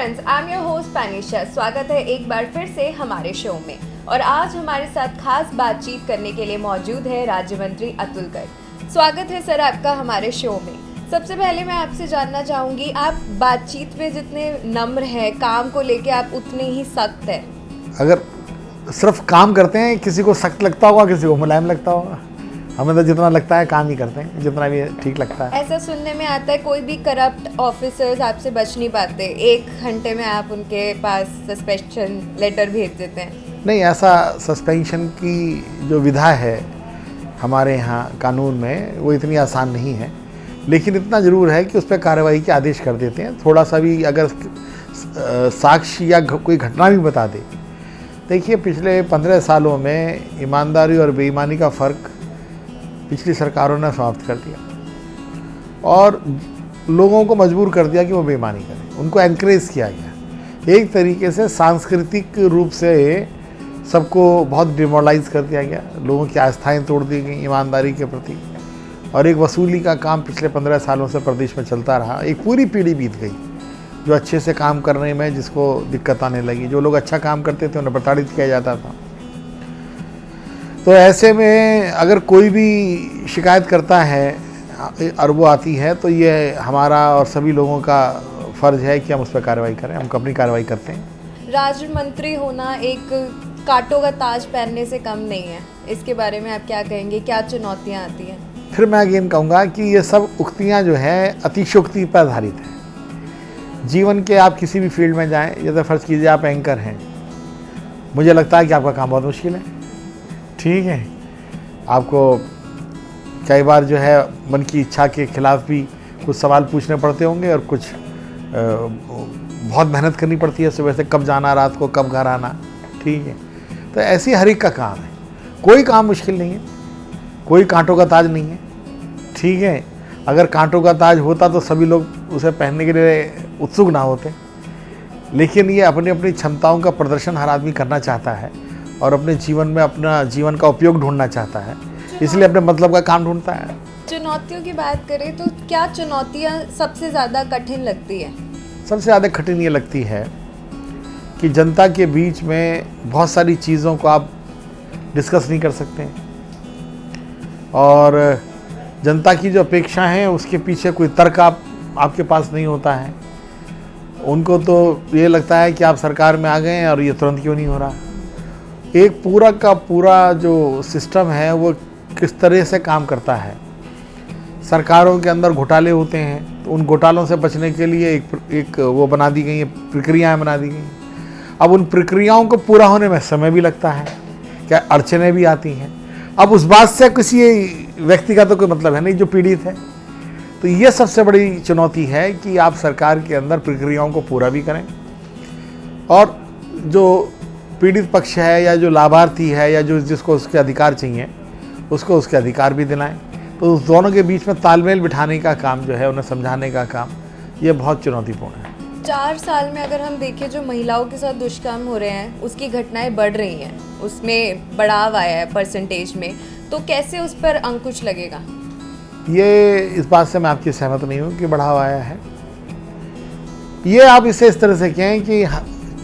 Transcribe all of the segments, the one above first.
Friends, I am your host Panisha. स्वागत है एक बार फिर से हमारे शो में। और आज हमारे साथ खास बातचीत करने के लिए मौजूद है राज्य मंत्री अतुल गर्ग। स्वागत है सर आपका हमारे शो में। सबसे पहले मैं आपसे जानना चाहूँगी, आप बातचीत में जितने नम्र हैं, काम को लेके आप उतने ही सख्त हैं। अगर सिर्फ काम करते हैं, किसी को सख्त लगता होगा, किसी को मुलायम लगता होगा। हमें तो जितना लगता है काम ही करते हैं, जितना भी ठीक लगता है। ऐसा सुनने में आता है कोई भी करप्ट ऑफिसर्स आपसे बच नहीं पाते, 1 घंटे में आप उनके पास सस्पेंशन लेटर भेज देते हैं। नहीं, ऐसा सस्पेंशन की जो विधा है हमारे यहाँ कानून में, वो इतनी आसान नहीं है, लेकिन इतना ज़रूर है कि उस पर कार्रवाई के आदेश कर देते हैं। थोड़ा सा भी अगर साक्ष्य या कोई घटना भी बता दे। देखिए, पिछले 15 सालों में ईमानदारी और बेईमानी का फ़र्क पिछली सरकारों ने समाप्त कर दिया और लोगों को मजबूर कर दिया कि वो बेईमानी करें। उनको एनकरेज किया गया, एक तरीके से सांस्कृतिक रूप से सबको बहुत डिमोरलाइज कर दिया गया। लोगों की आस्थाएं तोड़ दी गई ईमानदारी के प्रति, और एक वसूली का काम पिछले 15 सालों से प्रदेश में चलता रहा। एक पूरी पीढ़ी बीत गई जो अच्छे से काम करने में जिसको दिक्कत आने लगी। जो लोग अच्छा काम करते थे उन्हें प्रताड़ित किया जाता था। तो ऐसे में अगर कोई भी शिकायत करता है और वो आती है, तो ये हमारा और सभी लोगों का फ़र्ज़ है कि हम उस पर कार्रवाई करें। हम अपनी कार्रवाई करते हैं। राज्य मंत्री होना एक कांटों का ताज पहनने से कम नहीं है। इसके बारे में आप क्या कहेंगे, क्या चुनौतियाँ आती हैं? फिर मैं अगेन कहूँगा कि ये सब उक्तियाँ जो हैं अतिशयोक्ति पर आधारित हैं। जीवन के आप किसी भी फील्ड में जाएँ, जैसे फ़र्ज़ कीजिए आप एंकर हैं, मुझे लगता है कि आपका काम बहुत मुश्किल है, ठीक है। आपको कई बार जो है मन की इच्छा के खिलाफ भी कुछ सवाल पूछने पड़ते होंगे, और कुछ बहुत मेहनत करनी पड़ती है सुबह से, कब जाना, रात को कब घर आना, ठीक है। तो ऐसी हर एक का काम है। कोई काम मुश्किल नहीं है, कोई कांटों का ताज नहीं है, ठीक है। अगर कांटों का ताज होता तो सभी लोग उसे पहनने के लिए उत्सुक ना होते, लेकिन ये अपनी अपनी क्षमताओं का प्रदर्शन हर आदमी करना चाहता है और अपने जीवन में अपना जीवन का उपयोग ढूंढना चाहता है, इसलिए अपने मतलब का काम ढूंढता है। चुनौतियों की बात करें तो क्या चुनौतियाँ सबसे ज़्यादा कठिन लगती है? सबसे ज़्यादा कठिन ये लगती है कि जनता के बीच में बहुत सारी चीज़ों को आप डिस्कस नहीं कर सकते हैं, और जनता की जो अपेक्षा है उसके पीछे कोई तर्क आपके पास नहीं होता है। उनको तो ये लगता है कि आप सरकार में आ गए हैं और ये तुरंत क्यों नहीं हो रहा। एक पूरा का पूरा जो सिस्टम है वो किस तरह से काम करता है। सरकारों के अंदर घोटाले होते हैं, तो उन घोटालों से बचने के लिए एक वो बना दी गई है, प्रक्रियाएं बना दी गई। अब उन प्रक्रियाओं को पूरा होने में समय भी लगता है, क्या अड़चनें भी आती हैं। अब उस बात से किसी व्यक्ति का तो कोई मतलब है नहीं जो पीड़ित है। तो ये सबसे बड़ी चुनौती है कि आप सरकार के अंदर प्रक्रियाओं को पूरा भी करें, और जो पीड़ित पक्ष है या जो लाभार्थी है या जो जिसको उसके अधिकार चाहिए उसको उसके अधिकार भी दिलाएं। तो उस दोनों के बीच में तालमेल बिठाने का काम जो है, उन्हें समझाने का काम, ये बहुत चुनौतीपूर्ण है। 4 साल में अगर हम देखें, जो महिलाओं के साथ दुष्कर्म हो रहे हैं उसकी घटनाएं बढ़ रही हैं, उसमें बढ़ाव आया है परसेंटेज में, तो कैसे उस पर अंकुश लगेगा? ये इस बात से मैं आपकी सहमत नहीं हूँ कि बढ़ाव आया है। ये आप इसे इस तरह से कहें कि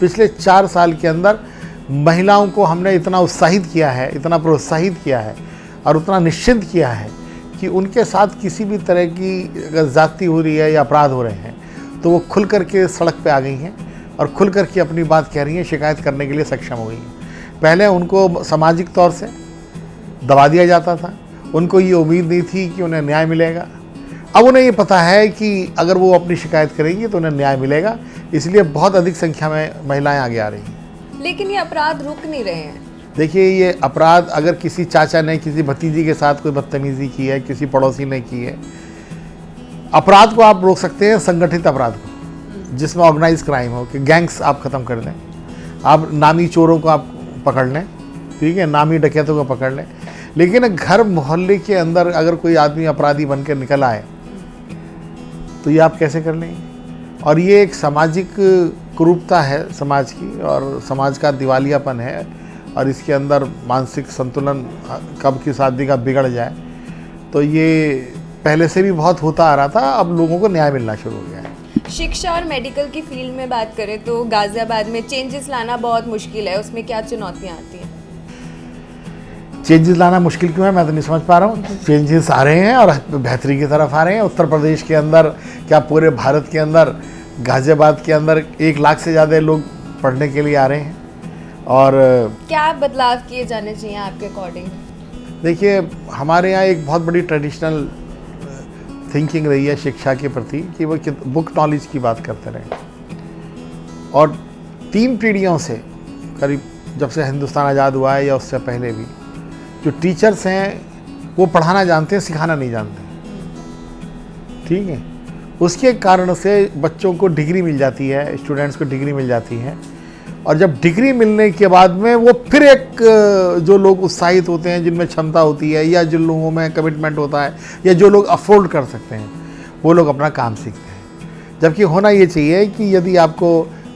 पिछले 4 साल के अंदर महिलाओं को हमने इतना उत्साहित किया है, इतना प्रोत्साहित किया है और उतना निश्चिंत किया है कि उनके साथ किसी भी तरह की अगर ज़्यादती हो रही है या अपराध हो रहे हैं तो वो खुल करके सड़क पे आ गई हैं और खुल करके अपनी बात कह रही हैं, शिकायत करने के लिए सक्षम हो गई हैं। पहले उनको सामाजिक तौर से दबा दिया जाता था, उनको ये उम्मीद नहीं थी कि उन्हें न्याय मिलेगा। अब उन्हें ये पता है कि अगर वो अपनी शिकायत करेंगी तो उन्हें न्याय मिलेगा, इसलिए बहुत अधिक संख्या में महिलाएं आगे आ रही हैं। लेकिन ये अपराध रुक नहीं रहे हैं। देखिए, ये अपराध अगर किसी चाचा ने किसी भतीजी के साथ कोई बदतमीजी की है, किसी पड़ोसी ने की है, अपराध को आप रोक सकते हैं, संगठित अपराध को, जिसमें ऑर्गेनाइज क्राइम हो, कि गैंग्स आप ख़त्म कर दें। आप नामी चोरों को आप पकड़ लें, ठीक है, नामी डकैतों को पकड़ लें, लेकिन घर मोहल्ले के अंदर अगर कोई आदमी अपराधी बन के निकल आए तो ये आप कैसे कर लेंगे? और ये एक सामाजिक कुरूपता है समाज की, और समाज का दिवालियापन है, और इसके अंदर मानसिक संतुलन कब किस आदमी का बिगड़ जाए। तो ये पहले से भी बहुत होता आ रहा था, अब लोगों को न्याय मिलना शुरू हो गया है। शिक्षा और मेडिकल की फील्ड में बात करें तो गाजियाबाद में चेंजेस लाना बहुत मुश्किल है, उसमें क्या चुनौतियाँ आती हैं? चेंजेस लाना मुश्किल क्यों है, मैं तो नहीं समझ पा रहा हूँ। चेंजेस आ रहे हैं और बेहतरी की तरफ आ रहे हैं। उत्तर प्रदेश के अंदर, क्या पूरे भारत के अंदर, गाजियाबाद के अंदर 1 लाख से ज़्यादा लोग पढ़ने के लिए आ रहे हैं। और क्या बदलाव किए जाने चाहिए आपके अकॉर्डिंग? देखिए, हमारे यहाँ एक बहुत बड़ी ट्रेडिशनल थिंकिंग रही है शिक्षा के प्रति कि वो बुक नॉलेज की बात करते रहे। और 3 पीढ़ियों से, करीब जब से हिंदुस्तान आज़ाद हुआ है या उससे पहले भी, जो टीचर्स हैं वो पढ़ाना जानते हैं, सिखाना नहीं जानते। ठीक है, उसके कारण से बच्चों को डिग्री मिल जाती है, स्टूडेंट्स को डिग्री मिल जाती है। और जब डिग्री मिलने के बाद में वो फिर एक जो लोग उत्साहित होते हैं, जिनमें क्षमता होती है या जिन लोगों में कमिटमेंट होता है या जो लोग अफोर्ड कर सकते हैं, वो लोग अपना काम सीखते हैं। जबकि होना ये चाहिए कि यदि आपको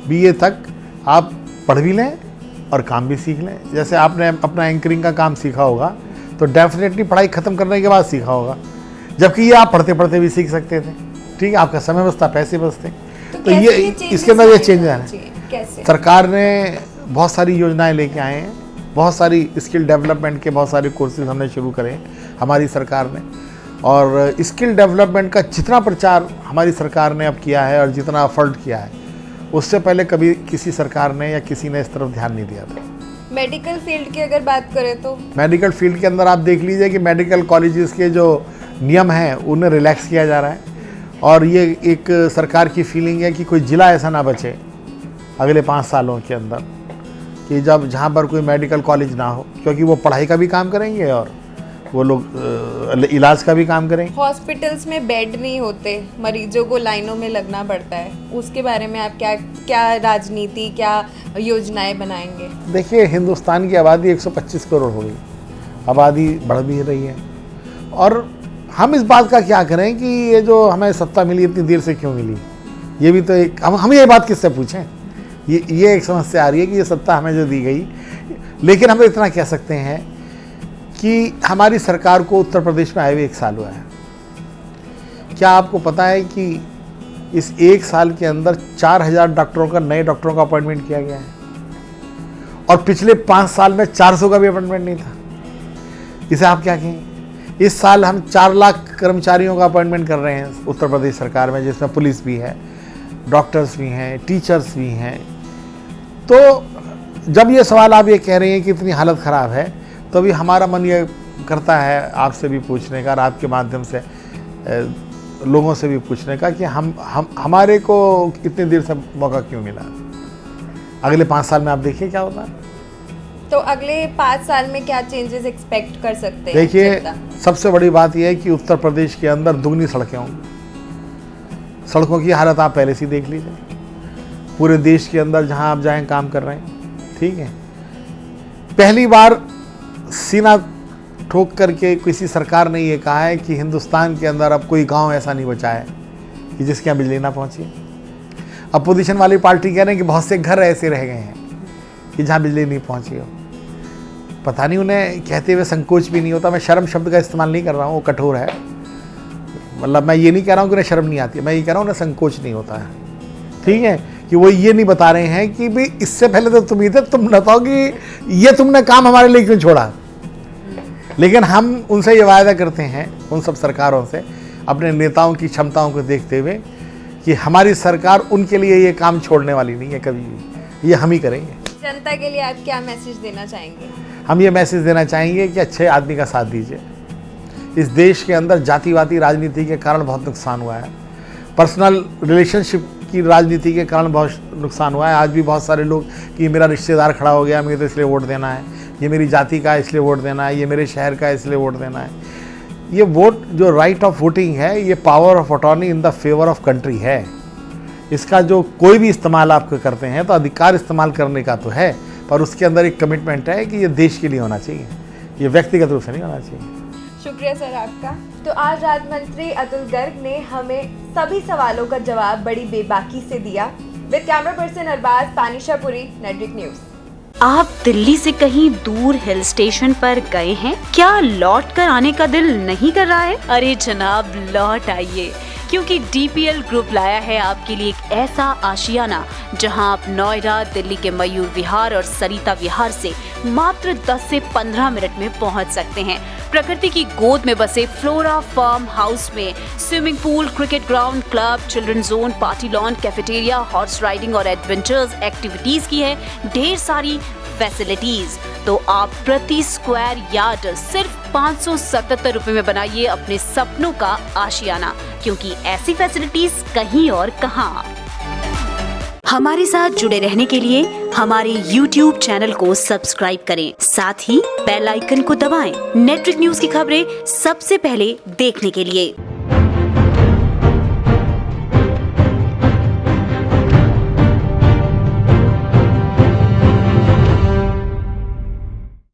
BA तक आप पढ़ भी लें और काम भी सीख लें। जैसे आपने अपना एंकरिंग का काम सीखा होगा तो डेफिनेटली पढ़ाई ख़त्म करने के बाद सीखा होगा, जबकि ये आप पढ़ते पढ़ते भी सीख सकते थे। ठीक है, आपका समय बचता, पैसे बचते। तो ये इसके अंदर ये चेंज है। कैसे? सरकार ने बहुत सारी योजनाएं लेके आए हैं, बहुत सारी स्किल डेवलपमेंट के बहुत सारे कोर्सेज हमने शुरू करे हैं हमारी सरकार ने। और स्किल डेवलपमेंट का जितना प्रचार हमारी सरकार ने अब किया है और जितना एफर्ट किया है, उससे पहले कभी किसी सरकार ने या किसी ने इस तरफ ध्यान नहीं दिया था। मेडिकल फील्ड की अगर बात करें तो मेडिकल फील्ड के अंदर आप देख लीजिए कि मेडिकल कॉलेजेस के जो नियम हैं उन्हें रिलैक्स किया जा रहा है। और ये एक सरकार की फीलिंग है कि कोई ज़िला ऐसा ना बचे अगले 5 सालों के अंदर कि जहाँ पर कोई मेडिकल कॉलेज ना हो, क्योंकि वो पढ़ाई का भी काम करेंगे और वो लोग इलाज का भी काम करेंगे। हॉस्पिटल्स में बेड नहीं होते, मरीजों को लाइनों में लगना पड़ता है, उसके बारे में आप क्या राजनीति, क्या योजनाएं बनाएंगे? देखिए, हिंदुस्तान की आबादी 125 करोड़ हो गई, आबादी बढ़ भी रही है। और हम इस बात का क्या करें कि ये जो हमें सत्ता मिली इतनी देर से क्यों मिली, ये भी तो एक हम ये बात किससे पूछें। ये एक समस्या आ रही है कि ये सत्ता हमें जो दी गई। लेकिन हम इतना कह सकते हैं कि हमारी सरकार को उत्तर प्रदेश में आए हुए 1 साल हुआ है। क्या आपको पता है कि इस 1 साल के अंदर 4000 डॉक्टरों का, नए डॉक्टरों का अपॉइंटमेंट किया गया है? और पिछले 5 साल में 400 का भी अपॉइंटमेंट नहीं था। इसे आप क्या कहेंगे? इस साल हम 4 लाख कर्मचारियों का अपॉइंटमेंट कर रहे हैं उत्तर प्रदेश सरकार में, जिसमें पुलिस भी है, डॉक्टर्स भी हैं, टीचर्स भी हैं। तो जब ये सवाल आप ये कह रहे हैं कि इतनी हालत ख़राब है, तो भी हमारा मन ये करता है आपसे भी पूछने का और आपके माध्यम से लोगों से भी पूछने का कि हमारे को इतनी देर से मौका क्यों मिला। अगले 5 साल में आप देखिए क्या होता है। तो अगले 5 साल में क्या चेंजेस एक्सपेक्ट कर सकते हैं? देखिए, सबसे बड़ी बात यह है कि उत्तर प्रदेश के अंदर दुगनी सड़कें होंगी। सड़कों की हालत आप पहले से देख लीजिए, पूरे देश के अंदर जहां आप जाएं काम कर रहे हैं। ठीक है, पहली बार सीना ठोक करके किसी सरकार ने ये कहा है कि हिंदुस्तान के अंदर अब कोई गांव ऐसा नहीं बचा है कि जिसके यहाँ बिजली ना पहुंची। अपोजिशन वाली पार्टी कह रहे हैं कि बहुत से घर ऐसे रह गए हैं कि जहाँ बिजली नहीं पहुंची हो। पता नहीं उन्हें कहते हुए संकोच भी नहीं होता। मैं शर्म शब्द का इस्तेमाल नहीं कर रहा हूँ, वो कठोर है। मतलब मैं ये नहीं कह रहा हूँ कि उन्हें शर्म नहीं आती, मैं ये कह रहा हूँ उन्हें संकोच नहीं होता है। ठीक है, कि वो ये नहीं बता रहे हैं कि भाई इससे पहले तो तुम ही थे, तुम बताओ कि ये तुमने काम हमारे लिए क्यों छोड़ा। लेकिन हम उनसे ये वायदा करते हैं, उन सब सरकारों से, अपने नेताओं की क्षमताओं को देखते हुए, कि हमारी सरकार उनके लिए ये काम छोड़ने वाली नहीं है कभी भी, ये हम ही करेंगे। जनता के लिए आप क्या मैसेज देना चाहेंगे? हम ये मैसेज देना चाहेंगे कि अच्छे आदमी का साथ दीजिए। इस देश के अंदर जातिवादी राजनीति के कारण बहुत नुकसान हुआ है, पर्सनल रिलेशनशिप की राजनीति के कारण बहुत नुकसान हुआ है। आज भी बहुत सारे लोग कि मेरा रिश्तेदार खड़ा हो गया, मुझे तो इसलिए वोट देना है, ये मेरी जाति का इसलिए वोट देना है, ये मेरे शहर का इसलिए वोट देना है। ये वोट जो राइट ऑफ वोटिंग है, ये power of attorney in the favour of country है। इसका जो कोई भी इस्तेमाल आप करते हैं तो अधिकार इस्तेमाल करने का तो है, पर उसके अंदर एक कमिटमेंट है कि ये देश के लिए होना चाहिए, ये व्यक्तिगत रूप से नहीं होना चाहिए। शुक्रिया सर आपका। तो आज राज्य मंत्री अतुल गर्ग ने हमें सभी सवालों का जवाब बड़ी बेबाकी से दिया। With camera person Arbaz, Panishapuri, network news. आप दिल्ली से कहीं दूर हिल स्टेशन पर गए हैं क्या? लौट कर आने का दिल नहीं कर रहा है? अरे जनाब, लौट आइए। क्योंकि DPL ग्रुप लाया है आपके लिए एक ऐसा आशियाना जहां आप नोएडा, दिल्ली के मयूर विहार और सरिता विहार से मात्र 10 से 15 मिनट में पहुंच सकते हैं। प्रकृति की गोद में बसे फ्लोरा फार्म हाउस में swimming pool, cricket ground, club, children zone, party lawn, cafeteria, horse riding और एडवेंचर्स एक्टिविटीज की है ढेर सारी फैसिलिटीज। तो आप प्रति स्क्वायर यार्ड सिर्फ 577 रुपए में बनाइए अपने सपनों का आशियाना, क्योंकि ऐसी फैसिलिटीज कहीं और कहां। हमारे साथ जुड़े रहने के लिए हमारे YouTube चैनल को सब्सक्राइब करें, साथ ही बेल आइकन को दबाएं नेटवर्क न्यूज की खबरें सबसे पहले देखने के लिए।